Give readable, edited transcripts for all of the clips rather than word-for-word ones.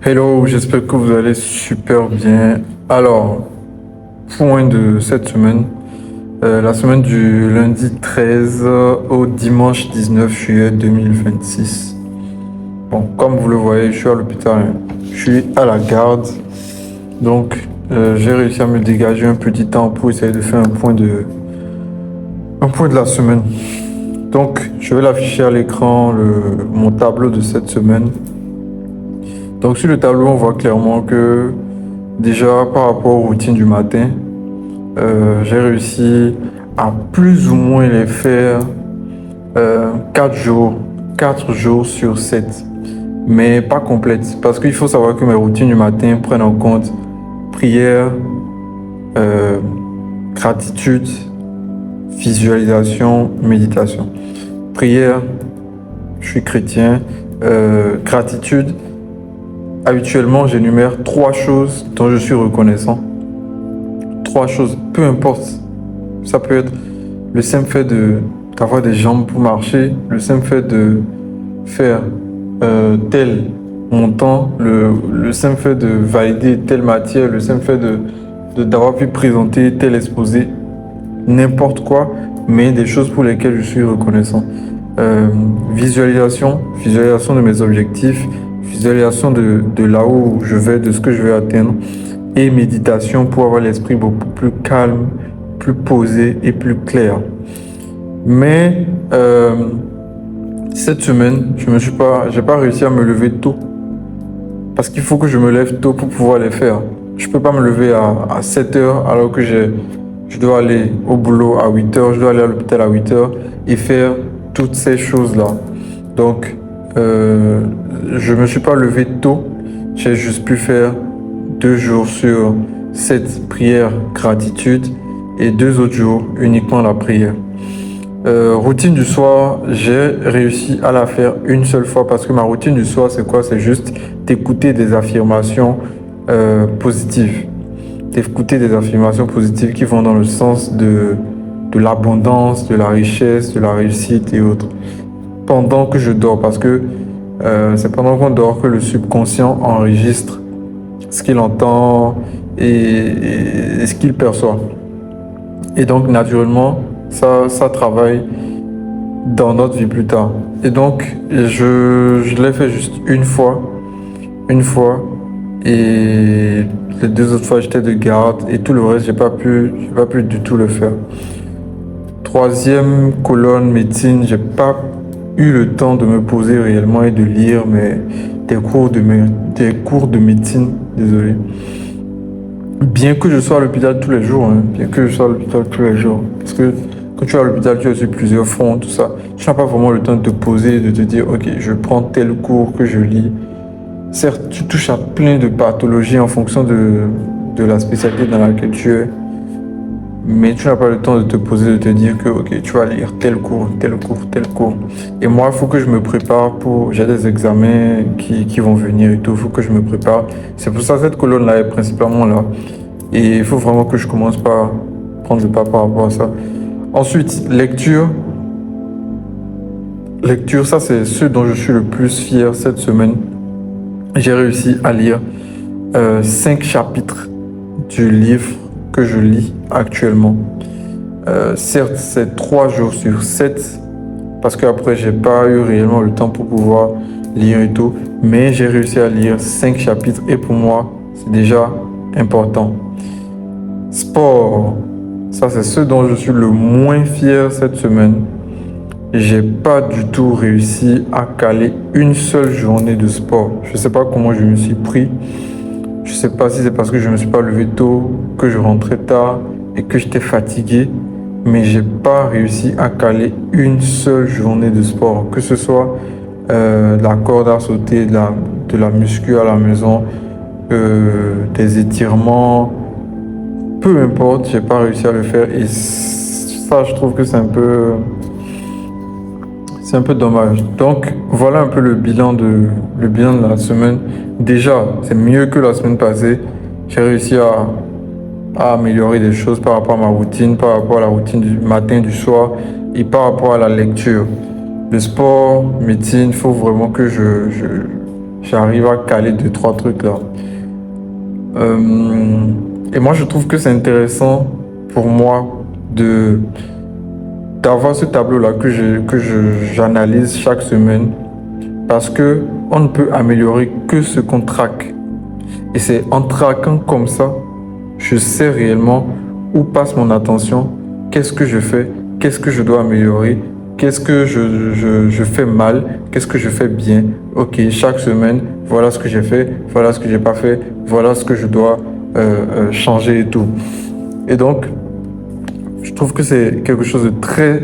Hello, j'espère que vous allez super bien. Alors, point de cette semaine, la semaine du lundi 13 au dimanche 19 juillet 2026. Bon, comme vous le voyez, je suis à l'hôpital, hein. Je suis à la garde. Donc, j'ai réussi à me dégager un petit temps pour essayer de faire un point de la semaine. Donc, je vais l'afficher à l'écran, mon tableau de cette semaine. Donc sur le tableau, on voit clairement que déjà par rapport aux routines du matin, j'ai réussi à plus ou moins les faire 4 jours sur 7, mais pas complètes. Parce qu'il faut savoir que mes routines du matin prennent en compte prière, gratitude, visualisation, méditation. Prière, je suis chrétien, gratitude. Habituellement, j'énumère 3 choses dont je suis reconnaissant. 3 choses, peu importe. Ça peut être le simple fait d'avoir des jambes pour marcher, le simple fait de faire tel montant, le simple fait de valider telle matière, le simple fait d'avoir pu présenter tel exposé, n'importe quoi, mais des choses pour lesquelles je suis reconnaissant. Visualisation de mes objectifs, visualisation de là où je vais, de ce que je vais atteindre, et méditation pour avoir l'esprit beaucoup plus calme, plus posé et plus clair. Mais cette semaine, j'ai pas réussi à me lever tôt, parce qu'il faut que je me lève tôt pour pouvoir les faire. Je peux pas me lever à 7 heures alors que je dois aller au boulot à 8 heures, je dois aller à l'hôpital à 8 heures et faire toutes ces choses-là. Donc, je me suis pas levé tôt. J'ai juste pu faire 2 jours sur 7 prières gratitude et 2 autres jours uniquement la prière. Routine du soir, j'ai réussi à la faire une seule fois parce que ma routine du soir, c'est quoi? C'est juste d'écouter des affirmations positives. D'écouter des affirmations positives qui vont dans le sens de l'abondance, de la richesse, de la réussite et autres. Pendant que je dors, parce que c'est pendant qu'on dort que le subconscient enregistre ce qu'il entend et ce qu'il perçoit. Et donc, naturellement, ça travaille dans notre vie plus tard. Et donc, je l'ai fait juste une fois, et les 2 autres fois, j'étais de garde, et tout le reste, j'ai pas pu du tout le faire. 3e colonne, médecine, j'ai pas eu le temps de me poser réellement et de lire des cours de médecine, désolé. Bien que je sois à l'hôpital tous les jours, parce que quand tu es à l'hôpital, tu as sur plusieurs fronts, tout ça. Tu n'as pas vraiment le temps de te poser, de te dire, ok, je prends tel cours que je lis. Certes, tu touches à plein de pathologies en fonction de la spécialité dans laquelle tu es. Mais tu n'as pas le temps de te poser, de te dire que ok, tu vas lire tel cours. Et moi, il faut que je me prépare j'ai des examens qui vont venir et tout, il faut que je me prépare. C'est pour ça que cette colonne-là est principalement là. Et il faut vraiment que je commence par prendre le pas par rapport à ça. Ensuite, lecture. Lecture, ça c'est ce dont je suis le plus fier cette semaine. J'ai réussi à lire 5 chapitres du livre que je lis actuellement. Certes, c'est 3 jours sur 7, parce qu'après, j'ai pas eu réellement le temps pour pouvoir lire et tout, mais j'ai réussi à lire 5 chapitres et pour moi, c'est déjà important. Sport, ça c'est ce dont je suis le moins fier cette semaine. J'ai pas du tout réussi à caler une seule journée de sport. Je sais pas comment je me suis pris. Je sais pas si c'est parce que je me suis pas levé tôt, que je rentrais tard et que j'étais fatigué, mais j'ai pas réussi à caler une seule journée de sport, que ce soit de la corde à sauter, de la muscu à la maison, des étirements, peu importe, j'ai pas réussi à le faire et ça, je trouve que c'est un peu dommage. Donc, voilà un peu le bilan de la semaine. Déjà, c'est mieux que la semaine passée. J'ai réussi à améliorer des choses par rapport à ma routine, par rapport à la routine du matin, du soir et par rapport à la lecture. Le sport, médecine, il faut vraiment que j'arrive à caler 2-3 trucs là. Et moi, je trouve que c'est intéressant pour moi d'avoir ce tableau-là j'analyse chaque semaine parce que on ne peut améliorer que ce qu'on traque. Et c'est en traquant comme ça, je sais réellement où passe mon attention, qu'est-ce que je fais, qu'est-ce que je dois améliorer, qu'est-ce que je fais mal, qu'est-ce que je fais bien. Ok, chaque semaine, voilà ce que j'ai fait, voilà ce que j'ai pas fait, voilà ce que je dois changer et tout. Et donc, je trouve que c'est quelque chose de très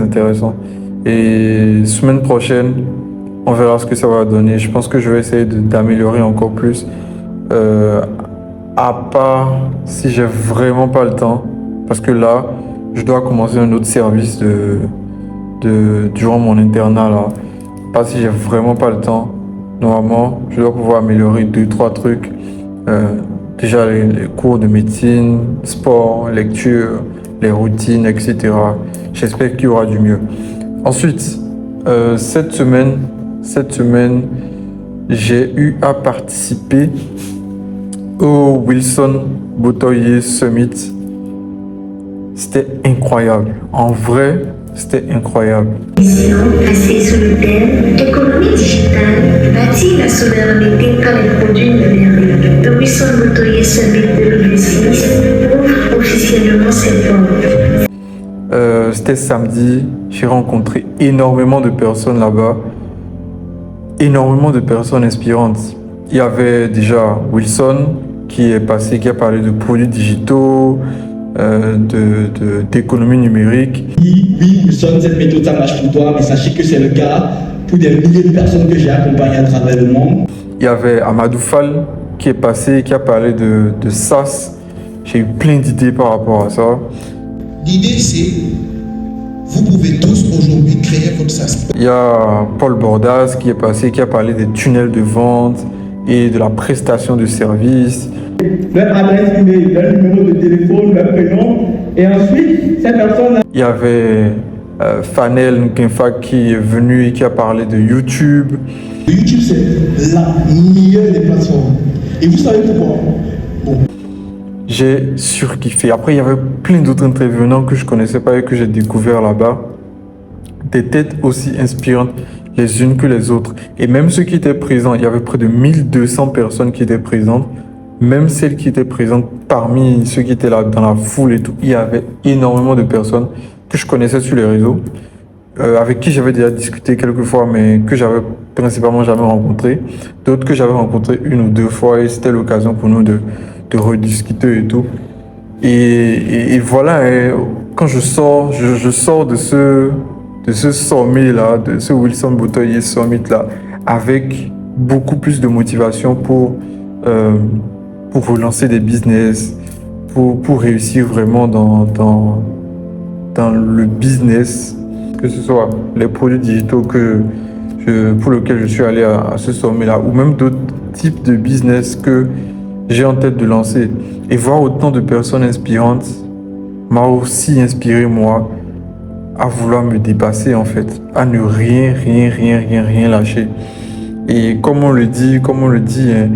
intéressant. Et semaine prochaine, on verra ce que ça va donner. Je pense que je vais essayer d'améliorer encore plus. À part si j'ai vraiment pas le temps. Parce que là, je dois commencer un autre service durant mon internat là. Pas si j'ai vraiment pas le temps. Normalement, je dois pouvoir améliorer 2-3 trucs. Déjà les cours de médecine, sport, lecture, les routines, etc. J'espère qu'il y aura du mieux. Ensuite, cette semaine, j'ai eu à participer au Wilson Botoye Summit. C'était incroyable. En vrai, c'était incroyable. Placée sous le thème Économie digitale, bâtit la souveraineté par les produits numériques. Le Wilson Botoye Summit 2026 ouvre officiellement ses portes. C'était samedi. J'ai rencontré énormément de personnes là-bas. Énormément de personnes inspirantes. Il y avait déjà Wilson qui est passé, qui a parlé de produits digitaux, d'économie numérique. Oui, Wilson, cette méthode, ça marche pour toi, mais sachez que c'est le cas pour des milliers de personnes que j'ai accompagnées à travers le monde. Il y avait Amadou Fall qui est passé, qui a parlé de SaaS. J'ai eu plein d'idées par rapport à ça. L'idée, c'est vous pouvez tous aujourd'hui créer votre SaaS. Il y a Paul Bordas qui est passé, qui a parlé des tunnels de vente et de la prestation de services. Leur adresse email, leur numéro de téléphone, leur prénom. Et ensuite, cette personne... Il y avait Fanel Nkenfa qui est venu et qui a parlé de YouTube. YouTube, c'est la meilleure des plateformes. Et vous savez pourquoi? Bon. J'ai surkiffé. Après, il y avait plein d'autres intervenants que je connaissais pas et que j'ai découvert là-bas. Des têtes aussi inspirantes les unes que les autres. Et même ceux qui étaient présents, il y avait près de 1200 personnes qui étaient présentes. Même celles qui étaient présentes parmi ceux qui étaient là dans la foule et tout, il y avait énormément de personnes que je connaissais sur les réseaux, avec qui j'avais déjà discuté quelques fois, mais que j'avais principalement jamais rencontré. D'autres que j'avais rencontré 1 ou 2 fois et c'était l'occasion pour nous de rediscuter et tout. Et voilà, et quand je sors de ce sommet là, de ce Wilson Botoye Summit là, avec beaucoup plus de motivation pour relancer des business, pour réussir vraiment dans le business, que ce soit les produits digitaux pour lesquels je suis allé à ce sommet-là, ou même d'autres types de business que j'ai en tête de lancer. Et voir autant de personnes inspirantes m'a aussi inspiré, moi, à vouloir me dépasser, en fait, à ne rien lâcher. Et comme on le dit, hein,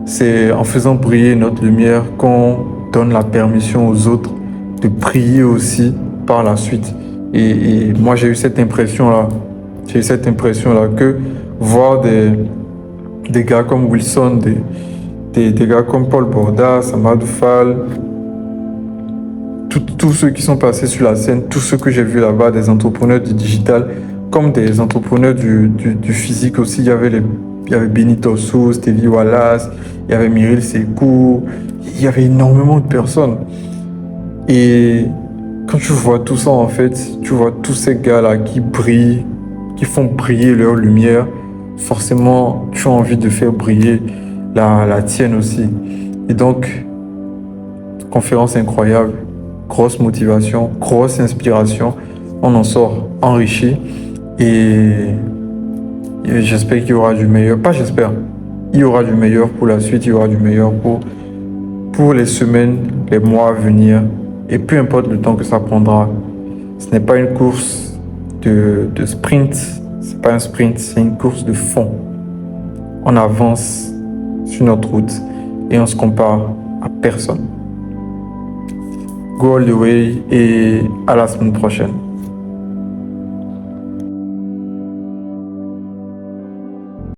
c'est en faisant briller notre lumière qu'on donne la permission aux autres de briller aussi par la suite. Et moi, j'ai eu cette impression-là. Que voir des gars comme Wilson, des gars comme Paul Bordas, Amadou Fall, tous ceux qui sont passés sur la scène, tous ceux que j'ai vus là-bas, des entrepreneurs du digital, comme des entrepreneurs du physique aussi. Il y avait Benito Sou, Stevie Wallace, il y avait Myril Sekou, il y avait énormément de personnes. Et quand tu vois tout ça, en fait, tu vois tous ces gars-là qui brillent, qui font briller leur lumière, forcément, tu as envie de faire briller la tienne aussi. Et donc, conférence incroyable, grosse motivation, grosse inspiration. On en sort enrichi et j'espère qu'il y aura du meilleur. Pas j'espère, il y aura du meilleur pour la suite, il y aura du meilleur pour les semaines, les mois à venir. Et peu importe le temps que ça prendra, ce n'est pas une course de sprint, c'est pas un sprint, c'est une course de fond. on avance sur notre route et on se compare à personne. Go all the way et à la semaine prochaine.